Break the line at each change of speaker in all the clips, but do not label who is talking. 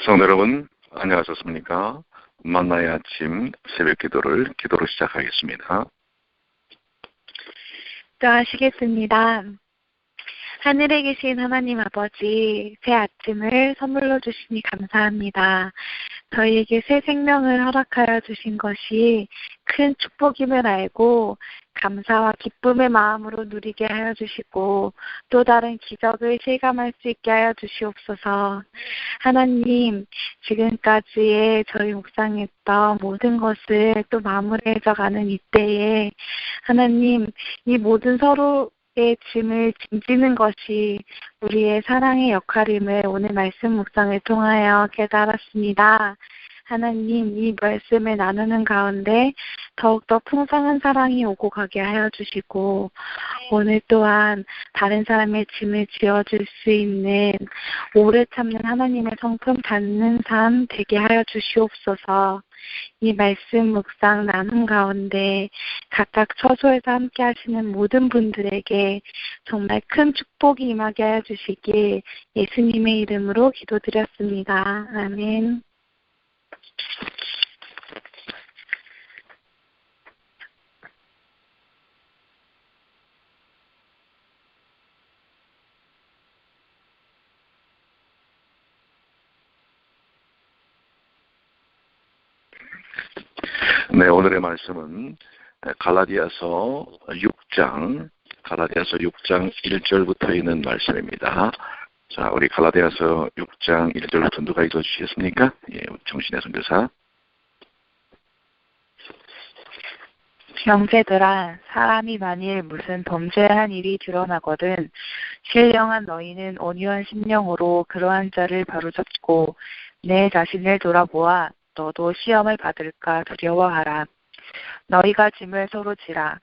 성도 여러분, 안녕하셨습니까? 만나의 아침 새벽 기도로 시작하겠습니다.
기도하시겠습니다. 하늘에 계신 하나님 아버지, 새 아침을 선물로 주시니 감사합니다. 저희에게 새 생명을 허락하여 주신 것이 큰 축복임을 알고 감사와 기쁨의 마음으로 누리게 하여 주시고 또 다른 기적을 실감할 수 있게 하여 주시옵소서. 하나님, 지금까지의 저희 묵상했던 모든 것을 또 마무리해져 가는 이때에 하나님, 이 모든 서로의 짐을 짐지는 것이 우리의 사랑의 역할임을 오늘 말씀 묵상을 통하여 깨달았습니다. 하나님, 이 말씀을 나누는 가운데 더욱더 풍성한 사랑이 오고 가게 하여 주시고 오늘 또한 다른 사람의 짐을 지어줄 수 있는 오래 참는 하나님의 성품 닿는 삶 되게 하여 주시옵소서. 이 말씀 묵상 나눔 가운데 각각 처소에서 함께 하시는 모든 분들에게 정말 큰 축복이 임하게 하여 주시길 예수님의 이름으로 기도드렸습니다. 아멘.
네, 오늘의 말씀은 갈라디아서 6장 1절부터 있는 말씀입니다. 자, 우리 갈라디아서 6장 1절부터 누가 읽어주시겠습니까? 예, 정신의 선교사.
형제들아, 사람이 만일 무슨 범죄한 일이 드러나거든 신령한 너희는 온유한 심령으로 그러한 자를 바로잡고 내 자신을 돌아보아 너도 시험을 받을까 두려워하라. 너희가 짐을 서로 지라.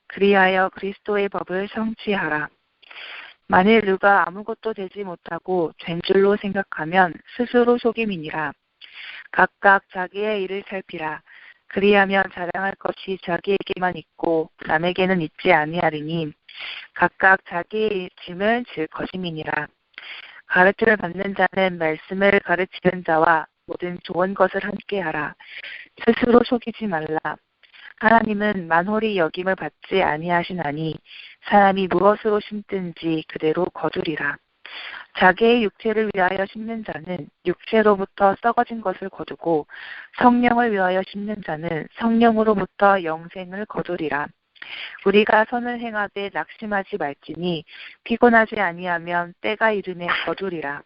그리하여 그리스도의 법을 성취하라. 만일 누가 아무것도 되지 못하고 된 줄로 생각하면 스스로 속임이니라. 각각 자기의 일을 살피라. 그리하면 자랑할 것이 자기에게만 있고 남에게는 있지 아니하리니 각각 자기의 짐을 질 것임이니라. 가르침을 받는 자는 말씀을 가르치는 자와 모든 좋은 것을 함께하라. 스스로 속이지 말라. 하나님은 만홀히 여김을 받지 아니하시나니 사람이 무엇으로 심든지 그대로 거두리라. 자기의 육체를 위하여 심는 자는 육체로부터 썩어진 것을 거두고 성령을 위하여 심는 자는 성령으로부터 영생을 거두리라. 우리가 선을 행하되 낙심하지 말지니 피곤하지 아니하면 때가 이르매 거두리라.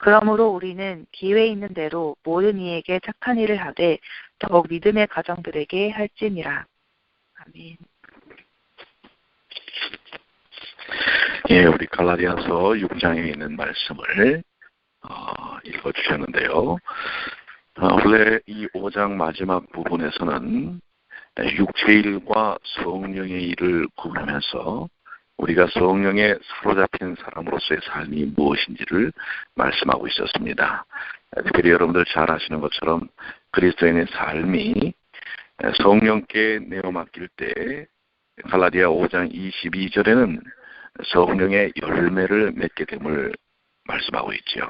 그러므로 우리는 기회 있는 대로 모든 이에게 착한 일을 하되 더욱 믿음의 가정들에게 할지니라. 아멘.
예, 우리 갈라디아서 6장에 있는 말씀을 읽어주셨는데요. 원래 이 5장 마지막 부분에서는 육체의 일과 성령의 일을 구분하면서 우리가 성령에 사로잡힌 사람으로서의 삶이 무엇인지를 말씀하고 있었습니다. 특별히 여러분들 잘 아시는 것처럼 그리스도인의 삶이 성령께 내어맡길 때 갈라디아 5장 22절에는 성령의 열매를 맺게 됨을 말씀하고 있죠.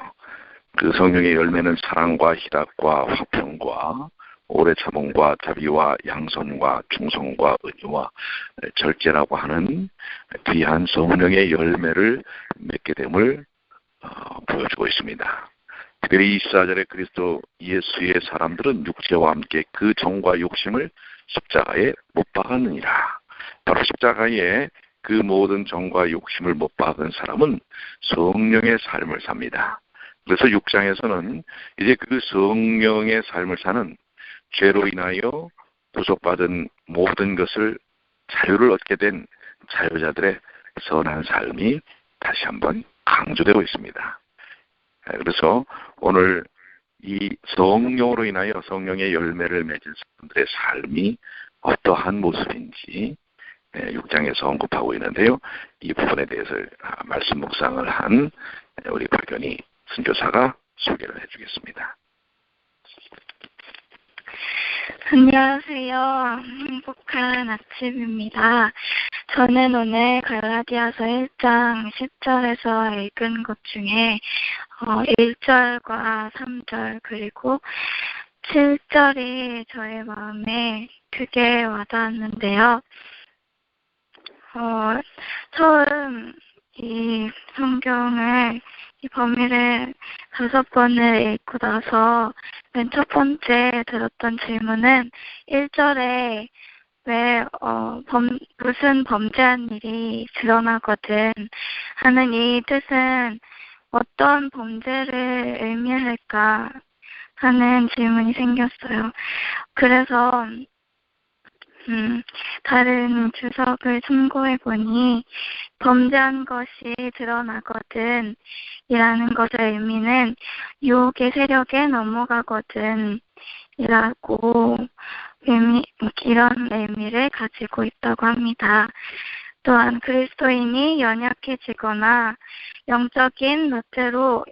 그 성령의 열매는 사랑과 희락과 화평과 오래 참음과 자비와 양선과 충성과 의와 절제라고 하는 귀한 성령의 열매를 맺게 됨을 보여주고 있습니다. 특별히 24절에 그리스도 예수의 사람들은 육체와 함께 그 정과 욕심을 십자가에 못 박았느니라. 바로 십자가에 그 모든 정과 욕심을 못 박은 사람은 성령의 삶을 삽니다. 그래서 6장에서는 이제 그 성령의 삶을 사는 죄로 인하여 구속받은 모든 것을 자유를 얻게 된 자유자들의 선한 삶이 다시 한번 강조되고 있습니다. 그래서 오늘 이 성령으로 인하여 성령의 열매를 맺은 사람들의 삶이 어떠한 모습인지 6장에서 언급하고 있는데요. 이 부분에 대해서 말씀 묵상을 한 우리 박연희 선교사가 소개를 해주겠습니다.
안녕하세요. 행복한 아침입니다. 저는 오늘 갈라디아서 1장 10절에서 읽은 것 중에 1절과 3절 그리고 7절이 저의 마음에 크게 와닿았는데요. 처음 이 성경을 이 범위를 5번을 읽고 나서 맨 첫 번째 들었던 질문은 1절에 왜 무슨 범죄한 일이 드러나거든 하는 이 뜻은 어떤 범죄를 의미할까 하는 질문이 생겼어요. 그래서 다른 주석을 참고해 보니 범죄한 것이 드러나거든 이라는 것의 의미는 유혹의 세력에 넘어가거든 이라고 이런 의미를 가지고 있다고 합니다. 또한 그리스도인이 연약해지거나 영적인 나태로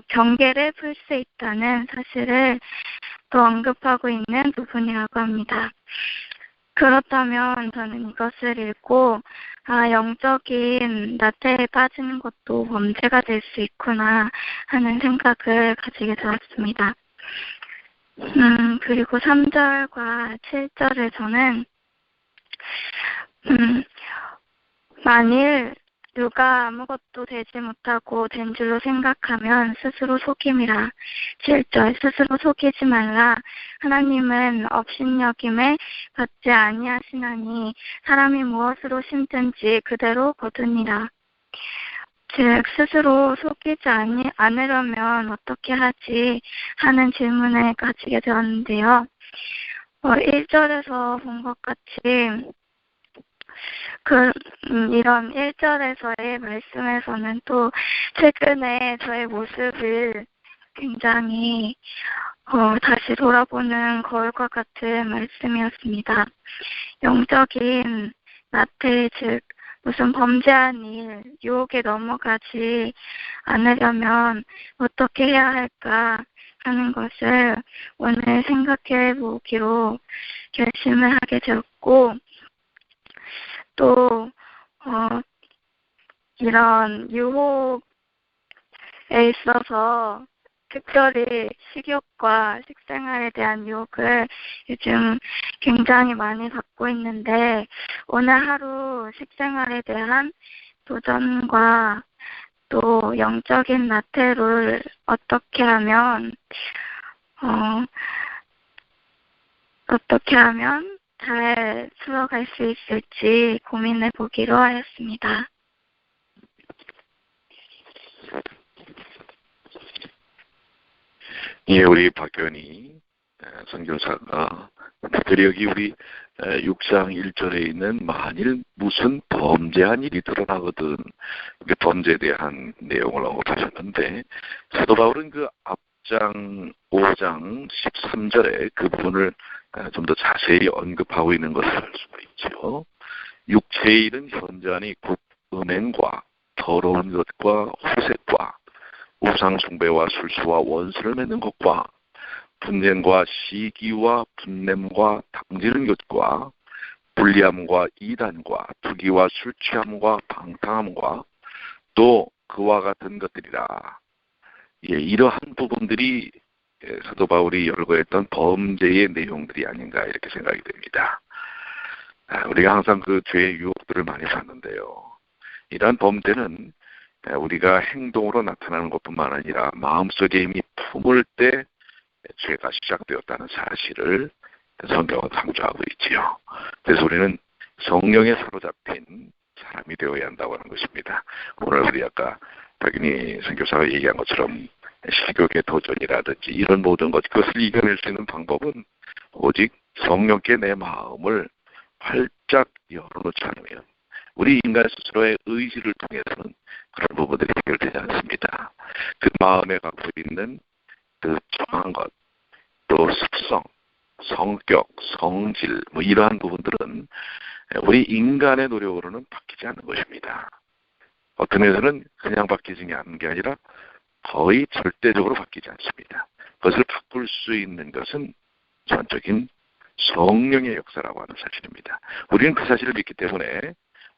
경계를 풀 수 있다는 사실을 또 언급하고 있는 부분이라고 합니다. 그렇다면 저는 이것을 읽고 영적인 나태에 빠지는 것도 범죄가 될 수 있구나 하는 생각을 가지게 되었습니다. 그리고 3절과 7절에서는 만일 누가 아무것도 되지 못하고 된 줄로 생각하면 스스로 속임이라. 7절 스스로 속이지 말라. 하나님은 업신여김에 받지 아니하시나니 사람이 무엇으로 심든지 그대로 거두니라. 즉 스스로 속이지 않으려면 어떻게 하지 하는 질문을 가지게 되었는데요. 1절에서 본 것 같이 이런 1절에서의 말씀에서는 또 최근에 저의 모습을 굉장히 다시 돌아보는 거울과 같은 말씀이었습니다. 영적인 나태, 즉 무슨 범죄한 일, 유혹에 넘어가지 않으려면 어떻게 해야 할까 하는 것을 오늘 생각해 보기로 결심을 하게 되었고, 또 이런 유혹에 있어서 특별히 식욕과 식생활에 대한 유혹을 요즘 굉장히 많이 받고 있는데 오늘 하루 식생활에 대한 도전과 또 영적인 나태를 어떻게 하면 잘 풀어갈 수 있을지 고민해 보기로 하였습니다.
예, 우리 박견희 선교사가 특별히 여기 우리 6장 1절에 있는 만일 무슨 범죄한 일이 드러나거든 범죄에 대한 내용을 언급하셨는데 사도 바울은 그 앞장 5장 13절에 그 부분을 좀 더 자세히 언급하고 있는 것을 알 수가 있죠. 육체의 일은 현저하니 곧 음행과 더러운 것과 호색과 우상 숭배와 술수와 원수를 맺는 것과 분쟁과 시기와 분냄과 당지는 것과 불리함과 이단과 투기와 술 취함과 방탕함과 또 그와 같은 것들이라. 예, 이러한 부분들이 사도 바울이 열거했던 범죄의 내용들이 아닌가 이렇게 생각이 됩니다. 우리가 항상 그 죄의 유혹들을 많이 봤는데요. 이러한 범죄는 우리가 행동으로 나타나는 것뿐만 아니라 마음속에 이미 품을 때 죄가 시작되었다는 사실을 성경은 강조하고 있지요. 그래서 우리는 성령에 사로잡힌 사람이 되어야 한다고 하는 것입니다. 오늘 우리 아까 박윤희 선교사가 얘기한 것처럼 식욕의 도전이라든지 이런 모든 것, 그것을 이겨낼 수 있는 방법은 오직 성령께 내 마음을 활짝 열어놓지 않으면 우리 인간 스스로의 의지를 통해서는 그런 부분들이 해결되지 않습니다. 그 마음에 갖고 있는 그 정한 것, 또 습성, 성격, 성질, 이러한 부분들은 우리 인간의 노력으로는 바뀌지 않는 것입니다. 어떤 면에서는 그냥 바뀌지 않는 게 아니라 거의 절대적으로 바뀌지 않습니다. 그것을 바꿀 수 있는 것은 전적인 성령의 역사라고 하는 사실입니다. 우리는 그 사실을 믿기 때문에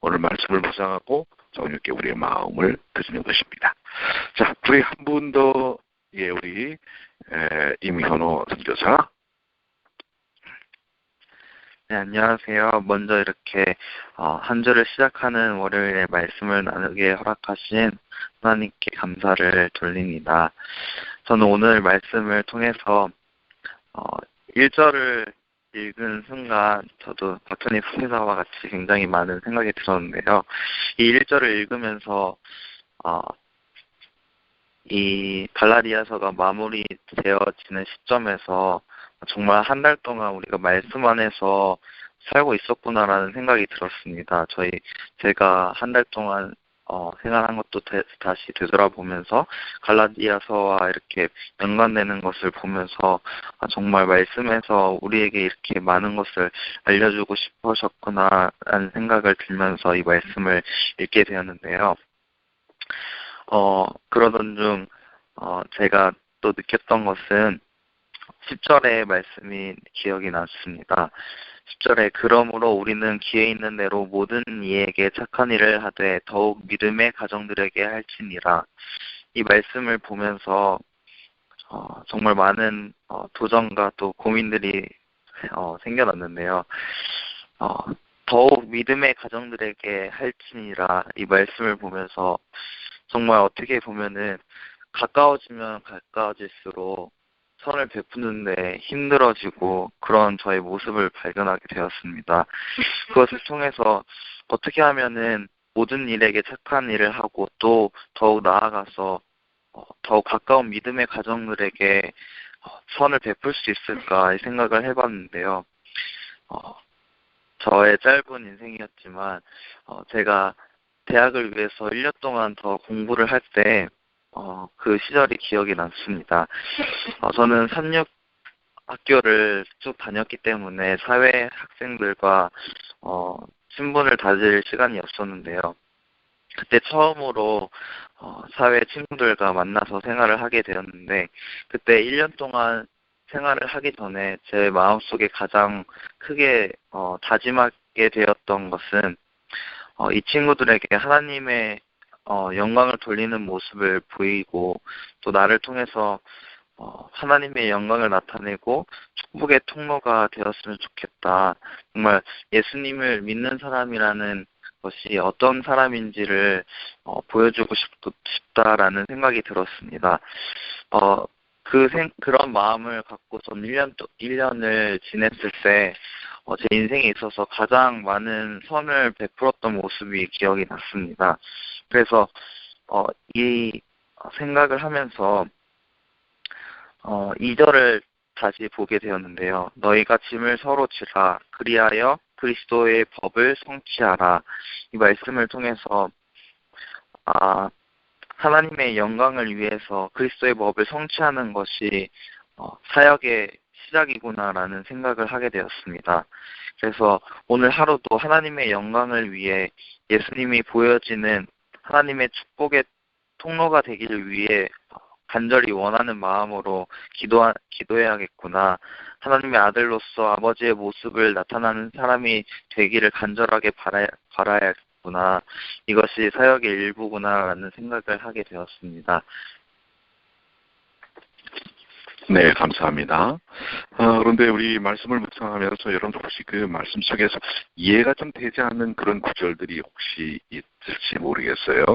오늘 말씀을 묵상하고 정욕께 우리의 마음을 드리는 것입니다. 자, 우리 한 분 더, 예, 우리 임현호 선교사.
네, 안녕하세요. 먼저 이렇게 한 주를 시작하는 월요일에 말씀을 나누게 허락하신 하나님께 감사를 돌립니다. 저는 오늘 말씀을 통해서 1절을 읽은 순간 저도 버터니 후회사와 같이 굉장히 많은 생각이 들었는데요. 이 1절을 읽으면서 이 갈라디아서가 마무리되어지는 시점에서 정말 한 달 동안 우리가 말씀 안에서 살고 있었구나라는 생각이 들었습니다. 제가 한 달 동안 생활한 것도 다시 되돌아보면서 갈라디아서와 이렇게 연관되는 것을 보면서 정말 말씀에서 우리에게 이렇게 많은 것을 알려주고 싶으셨구나라는 생각을 들면서 이 말씀을 읽게 되었는데요. 그러던 중 제가 또 느꼈던 것은 10절의 말씀이 기억이 났습니다. 10절에 그러므로 우리는 기회 있는 대로 모든 이에게 착한 일을 하되 더욱 믿음의 가정들에게 할지니라. 이 말씀을 보면서 정말 많은 도전과 또 고민들이 생겨났는데요. 더욱 믿음의 가정들에게 할지니라 이 말씀을 보면서 정말 어떻게 보면은 가까워지면 가까워질수록 선을 베푸는데 힘들어지고 그런 저의 모습을 발견하게 되었습니다. 그것을 통해서 어떻게 하면은 모든 일에게 착한 일을 하고 또 더욱 나아가서 더욱 가까운 믿음의 가정들에게 선을 베풀 수 있을까 이 생각을 해봤는데요. 저의 짧은 인생이었지만 제가 대학을 위해서 1년 동안 더 공부를 할 때 그 시절이 기억이 남습니다. 저는 삼육 학교를 쭉 다녔기 때문에 사회 학생들과 친분을 다질 시간이 없었는데요. 그때 처음으로 사회 친구들과 만나서 생활을 하게 되었는데 그때 1년 동안 생활을 하기 전에 제 마음속에 가장 크게 다짐하게 되었던 것은 이 친구들에게 하나님의 영광을 돌리는 모습을 보이고 또 나를 통해서 하나님의 영광을 나타내고 축복의 통로가 되었으면 좋겠다. 정말 예수님을 믿는 사람이라는 것이 어떤 사람인지를 보여주고 싶다라는 생각이 들었습니다. 그런 마음을 갖고 전 1년을 지냈을 때 제 인생에 있어서 가장 많은 선을 베풀었던 모습이 기억이 났습니다. 그래서 이 생각을 하면서 2절을 다시 보게 되었는데요. 너희가 짐을 서로 지라 그리하여 그리스도의 법을 성취하라. 이 말씀을 통해서 하나님의 영광을 위해서 그리스도의 법을 성취하는 것이 사역의 시작이구나라는 생각을 하게 되었습니다. 그래서 오늘 하루도 하나님의 영광을 위해 예수님이 보여지는 하나님의 축복의 통로가 되기를 위해 간절히 원하는 마음으로 기도해야겠구나. 하나님의 아들로서 아버지의 모습을 나타나는 사람이 되기를 간절하게 바라야겠구나. 이것이 사역의 일부구나라는 생각을 하게 되었습니다.
네, 감사합니다. 그런데 우리 말씀을 묵상하면서 여러분들 혹시 그 말씀 속에서 이해가 좀 되지 않는 그런 구절들이 혹시 있을지 모르겠어요.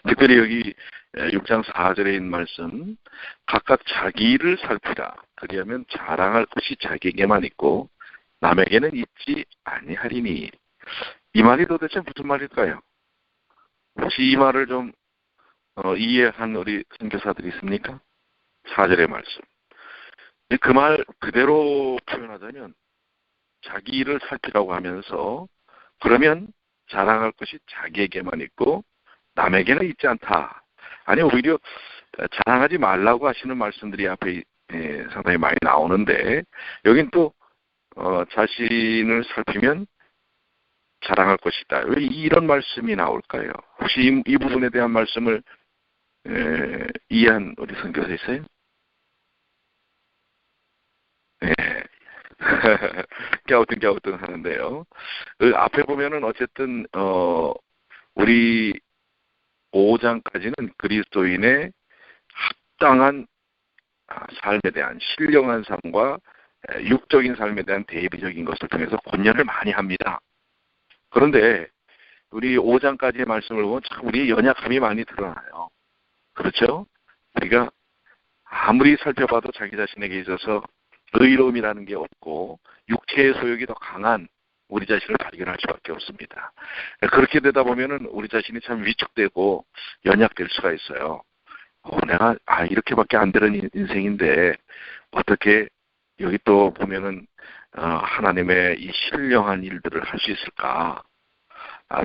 특별히 여기 6장 4절에 있는 말씀, 각각 자기 일을 살피라. 그리하면 자랑할 것이 자기에게만 있고 남에게는 있지 아니하리니. 이 말이 도대체 무슨 말일까요? 혹시 이 말을 좀 이해한 우리 선교사들이 있습니까? 4절의 말씀. 그 말 그대로 표현하자면 자기 일을 살피라고 하면서 그러면 자랑할 것이 자기에게만 있고 남에게는 있지 않다. 아니 오히려 자랑하지 말라고 하시는 말씀들이 앞에 상당히 많이 나오는데 여긴 또 자신을 살피면 자랑할 것이다. 왜 이런 말씀이 나올까요? 혹시 이 부분에 대한 말씀을 이해한 우리 선교사 있어요? 네. 갸우뚱 하는데요. 그 앞에 보면은 어쨌든 우리 5장까지는 그리스도인의 합당한 삶에 대한 신령한 삶과 육적인 삶에 대한 대비적인 것을 통해서 권면을 많이 합니다. 그런데 우리 5장까지의 말씀을 보면 참 우리의 연약함이 많이 드러나요. 그렇죠? 우리가 아무리 살펴봐도 자기 자신에게 있어서 의로움이라는 게 없고 육체의 소욕이 더 강한 우리 자신을 발견할 수밖에 없습니다. 그렇게 되다 보면은 우리 자신이 참 위축되고 연약될 수가 있어요. 내가 이렇게밖에 안 되는 인생인데 어떻게 여기 또 보면은 하나님의 이 신령한 일들을 할 수 있을까?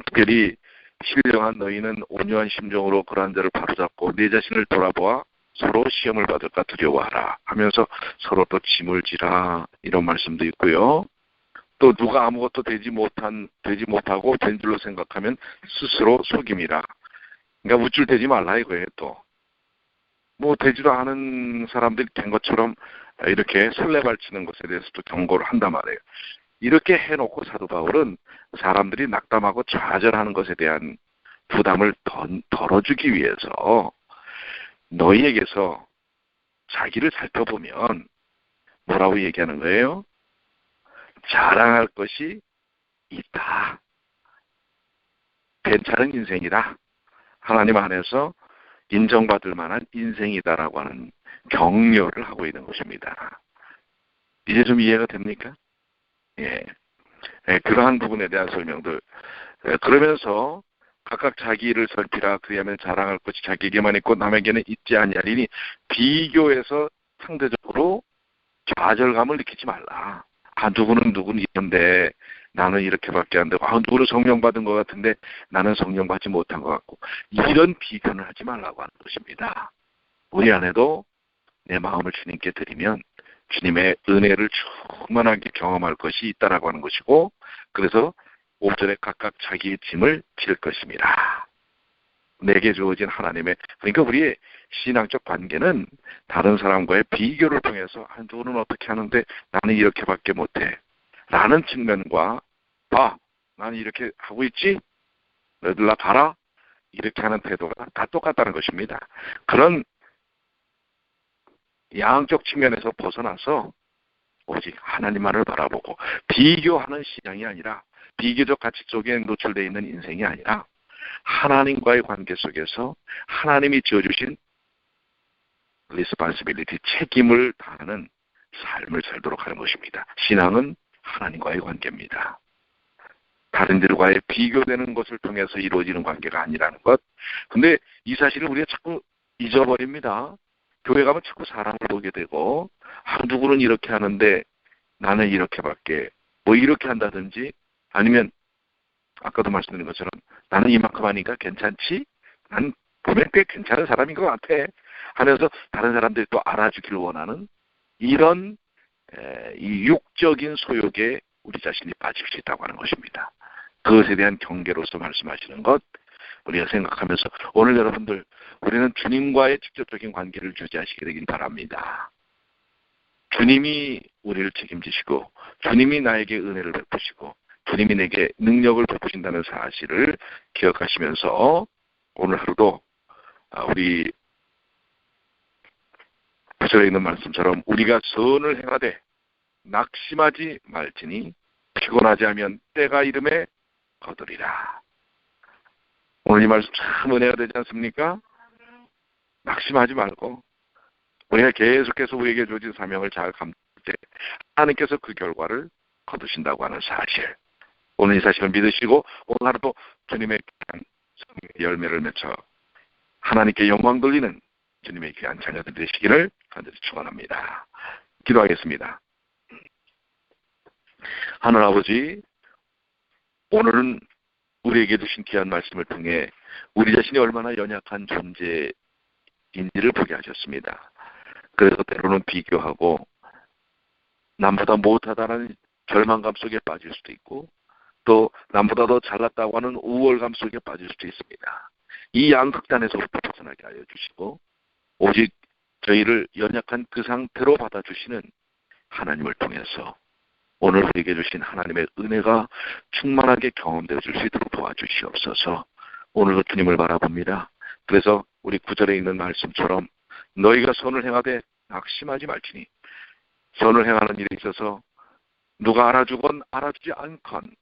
특별히 신령한 너희는 온유한 심정으로 그러한 자를 바로잡고 내 자신을 돌아보아 서로 시험을 받을까 두려워하라 하면서 서로 또 짐을 지라 이런 말씀도 있고요. 또 누가 아무것도 되지 못하고 된 줄로 생각하면 스스로 속임이라. 그러니까 우쭐대지 말라 이거예요. 또 뭐 되지도 않은 사람들이 된 것처럼 이렇게 설레발치는 것에 대해서도 경고를 한단 말이에요. 이렇게 해놓고 사도 바울은 사람들이 낙담하고 좌절하는 것에 대한 부담을 덜어주기 위해서 너희에게서 자기를 살펴보면 뭐라고 얘기하는 거예요? 자랑할 것이 있다. 괜찮은 인생이다. 하나님 안에서 인정받을 만한 인생이다라고 하는 격려를 하고 있는 것입니다. 이제 좀 이해가 됩니까? 예. 그러한 부분에 대한 설명들. 그러면서 각각 자기를 살피라. 그리하면 자랑할 것이 자기에게만 있고 남에게는 있지 아니하리니 비교해서 상대적으로 좌절감을 느끼지 말라. 누구는 이런데 나는 이렇게밖에 안 되고 누구는 성령 받은 것 같은데 나는 성령 받지 못한 것 같고 이런 비교는 하지 말라고 하는 것입니다. 우리 안에도 내 마음을 주님께 드리면 주님의 은혜를 충만하게 경험할 것이 있다라고 하는 것이고 그래서 5절에 각각 자기의 짐을 질 것입니다. 내게 주어진 하나님의 그러니까 우리의 신앙적 관계는 다른 사람과의 비교를 통해서 누구는 어떻게 하는데 나는 이렇게밖에 못해 라는 측면과 나는 이렇게 하고 있지 너희들 나 봐라 이렇게 하는 태도가 다 똑같다는 것입니다. 그런 양적 측면에서 벗어나서 오직 하나님만을 바라보고 비교하는 신앙이 아니라 비교적 가치 속에 노출되어 있는 인생이 아니라 하나님과의 관계 속에서 하나님이 지어주신 responsibility, 책임을 다하는 삶을 살도록 하는 것입니다. 신앙은 하나님과의 관계입니다. 다른들과의 비교되는 것을 통해서 이루어지는 관계가 아니라는 것. 근데 이 사실을 우리가 자꾸 잊어버립니다. 교회 가면 자꾸 사람을 보게 되고 누구는 이렇게 하는데 나는 이렇게밖에 이렇게 한다든지 아니면 아까도 말씀드린 것처럼 나는 이만큼 하니까 괜찮지? 난 보면 꽤 괜찮은 사람인 것 같아 하면서 다른 사람들이 또 알아주기를 원하는 이런 이 육적인 소욕에 우리 자신이 빠질 수 있다고 하는 것입니다. 그것에 대한 경계로서 말씀하시는 것 우리가 생각하면서 오늘 여러분들 우리는 주님과의 직접적인 관계를 유지하시게 되길 바랍니다. 주님이 우리를 책임지시고 주님이 나에게 은혜를 베푸시고 주님이 내게 능력을 베푸신다는 사실을 기억하시면서 오늘 하루도 우리 구절에 있는 말씀처럼 우리가 선을 행하되 낙심하지 말지니 피곤하지 하면 때가 이름에 거두리라. 오늘 이 말씀 참 은혜가 되지 않습니까? 낙심하지 말고 우리가 계속해서 우리에게 주어진 사명을 잘 감당할 때 하나님께서 그 결과를 거두신다고 하는 사실. 오늘 이 사실을 믿으시고 오늘 하루도 주님의 귀한 열매를 맺어 하나님께 영광 돌리는 주님의 귀한 자녀들 되시기를 간절히 축원합니다. 기도하겠습니다. 하늘 아버지, 오늘은 우리에게 주신 귀한 말씀을 통해 우리 자신이 얼마나 연약한 존재인지를 보게 하셨습니다. 그래서 때로는 비교하고 남보다 못하다는 절망감 속에 빠질 수도 있고 또 남보다 더 잘났다고 하는 우월감 속에 빠질 수도 있습니다. 이 양극단에서부터 벗어나게 하여 주시고 오직 저희를 연약한 그 상태로 받아주시는 하나님을 통해서 오늘 우리에게 주신 하나님의 은혜가 충만하게 경험되어 줄 수 있도록 도와주시옵소서. 오늘도 주님을 바라봅니다. 그래서 우리 9절에 있는 말씀처럼 너희가 선을 행하되 낙심하지 말지니 선을 행하는 일에 있어서 누가 알아주건 알아주지 않건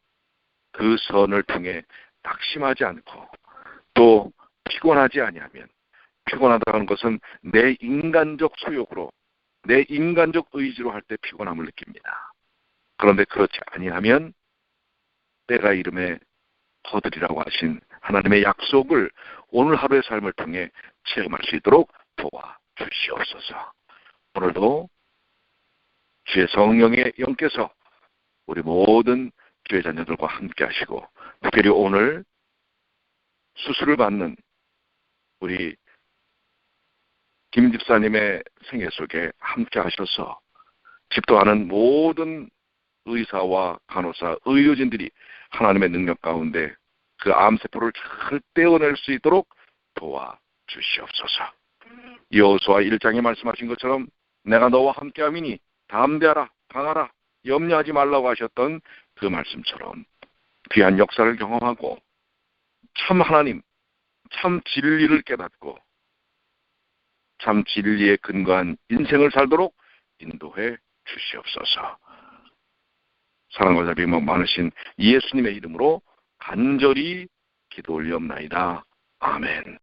그 선을 통해 낙심하지 않고 또 피곤하지 아니하면 피곤하다는 것은 내 인간적 소욕으로 내 인간적 의지로 할 때 피곤함을 느낍니다. 그런데 그렇지 아니하면 때가 이름에 거두리라고 하신 하나님의 약속을 오늘 하루의 삶을 통해 체험할 수 있도록 도와주시옵소서. 오늘도 주의 성령의 영께서 우리 모든 주의 자녀들과 함께 하시고 특별히 오늘 수술을 받는 우리 김 집사님의 생애 속에 함께 하셔서 집도하는 모든 의사와 간호사, 의료진들이 하나님의 능력 가운데 그 암세포를 잘 떼어낼 수 있도록 도와주시옵소서. 여호수아 1장에 말씀하신 것처럼 내가 너와 함께함이니 담대하라, 강하라, 염려하지 말라고 하셨던 그 말씀처럼 귀한 역사를 경험하고 참 하나님, 참 진리를 깨닫고 참 진리에 근거한 인생을 살도록 인도해 주시옵소서. 사랑과 자비 많으신 예수님의 이름으로 간절히 기도 올리옵나이다. 아멘.